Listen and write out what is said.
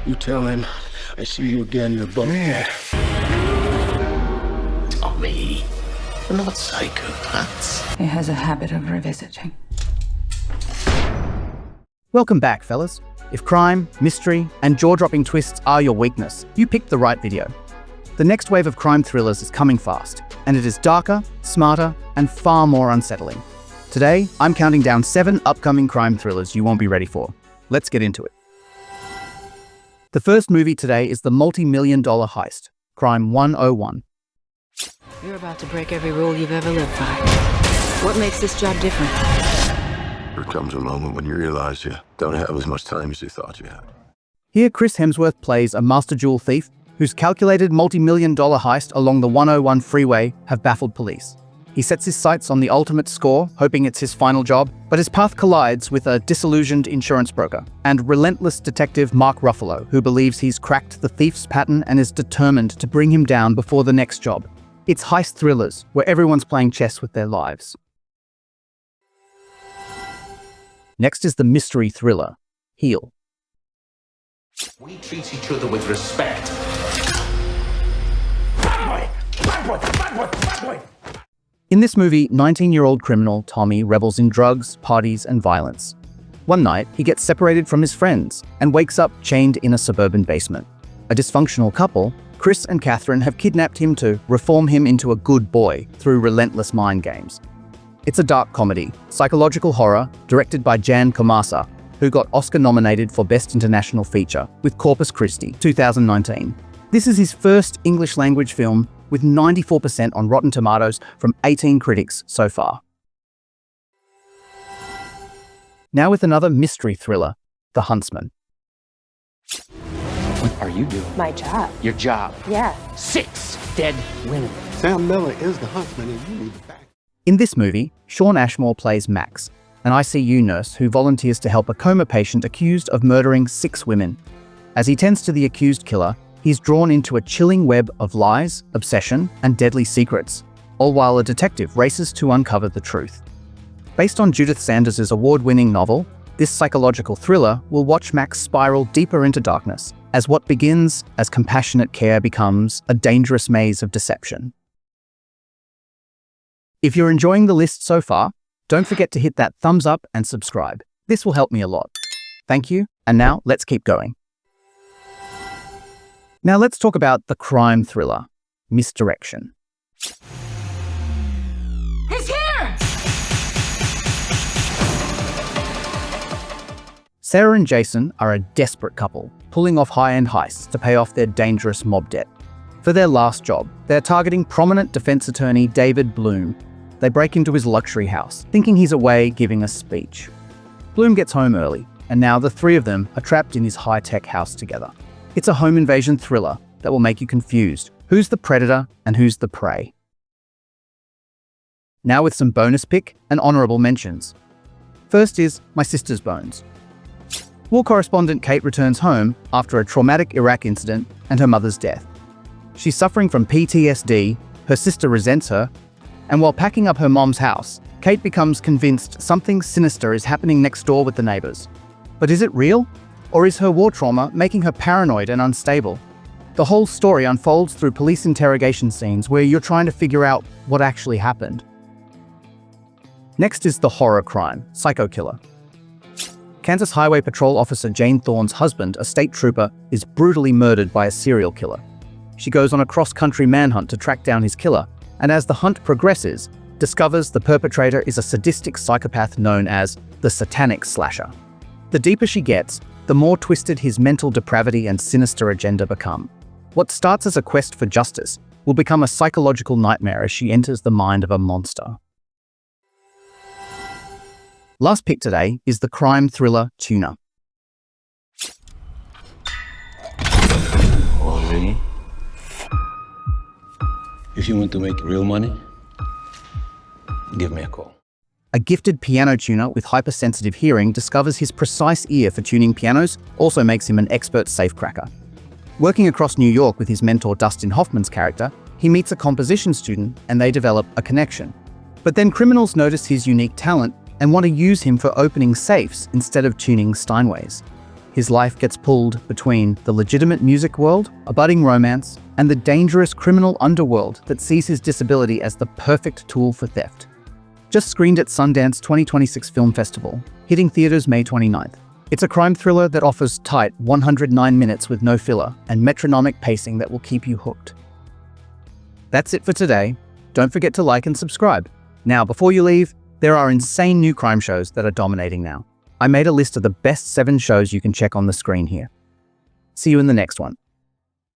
You tell him I see you again, you're both dead. Tommy, we're not psychopaths. He has a habit of revisiting. Welcome back, fellas. If crime, mystery, and jaw-dropping twists are your weakness, you picked the right video. The next wave of crime thrillers is coming fast, and it is darker, smarter, and far more unsettling. Today, I'm counting down 7 upcoming crime thrillers you won't be ready for. Let's get into it. The first movie today is the multi-million-dollar heist, Crime 101. You're about to break every rule you've ever lived by. What makes this job different? There comes a moment when you realize you don't have as much time as you thought you had. Here, Chris Hemsworth plays a master jewel thief whose calculated multi-million-dollar heist along the 101 freeway have baffled police. He sets his sights on the ultimate score, hoping it's his final job, but his path collides with a disillusioned insurance broker and relentless detective Mark Ruffalo, who believes he's cracked the thief's pattern and is determined to bring him down before the next job. It's heist thrillers, where everyone's playing chess with their lives. Next is the mystery thriller, Heel. We treat each other with respect. In this movie, 19-year-old criminal Tommy revels in drugs, parties, and violence. One night, he gets separated from his friends and wakes up chained in a suburban basement. A dysfunctional couple, Chris and Catherine, have kidnapped him to reform him into a good boy through relentless mind games. It's a dark comedy, psychological horror, directed by Jan Komasa, who got Oscar-nominated for Best International Feature with Corpus Christi, 2019. This is his first English-language film, with 94% on Rotten Tomatoes from 18 critics so far. Now with another mystery thriller, The Huntsman. What are you doing? My job. Your job. Yeah. 6 dead women. Sam Miller is the huntsman and you need the back. In this movie, Shawn Ashmore plays Max, an ICU nurse who volunteers to help a coma patient accused of murdering 6 women. As he tends to the accused killer, he's drawn into a chilling web of lies, obsession, and deadly secrets, all while a detective races to uncover the truth. Based on Judith Sanders' award-winning novel, this psychological thriller will watch Max spiral deeper into darkness, as what begins as compassionate care becomes a dangerous maze of deception. If you're enjoying the list so far, don't forget to hit that thumbs up and subscribe. This will help me a lot. Thank you, and now let's keep going. Now let's talk about the crime thriller, Misdirection. He's here! Sarah and Jason are a desperate couple, pulling off high-end heists to pay off their dangerous mob debt. For their last job, they're targeting prominent defense attorney David Bloom. They break into his luxury house, thinking he's away giving a speech. Bloom gets home early, and now the 3 of them are trapped in his high-tech house together. It's a home invasion thriller that will make you confused. Who's the predator and who's the prey? Now with some bonus pick and honorable mentions. First is My Sister's Bones. War correspondent Kate returns home after a traumatic Iraq incident and her mother's death. She's suffering from PTSD, her sister resents her, and while packing up her mom's house, Kate becomes convinced something sinister is happening next door with the neighbors. But is it real? Or is her war trauma making her paranoid and unstable? The whole story unfolds through police interrogation scenes where you're trying to figure out what actually happened. Next is the horror crime, Psycho Killer. Kansas Highway Patrol officer Jane Thorne's husband, a state trooper, is brutally murdered by a serial killer. She goes on a cross-country manhunt to track down his killer, and as the hunt progresses, discovers the perpetrator is a sadistic psychopath known as the Satanic Slasher. The deeper she gets, the more twisted his mental depravity and sinister agenda become. What starts as a quest for justice will become a psychological nightmare as she enters the mind of a monster. Last pick today is the crime thriller Tuna. Already? If you want to make real money, give me a call. A gifted piano tuner with hypersensitive hearing discovers his precise ear for tuning pianos also makes him an expert safecracker. Working across New York with his mentor Dustin Hoffman's character, he meets a composition student and they develop a connection. But then criminals notice his unique talent and want to use him for opening safes instead of tuning Steinways. his life gets pulled between the legitimate music world, a budding romance, and the dangerous criminal underworld that sees his disability as the perfect tool for theft. Just screened at Sundance 2026 Film Festival, hitting theaters May 29th. It's a crime thriller that offers tight 109 minutes with no filler and metronomic pacing that will keep you hooked. That's it for today. Don't forget to like and subscribe. Now, before you leave, there are insane new crime shows that are dominating now. I made a list of the best 7 shows you can check on the screen here. See you in the next one.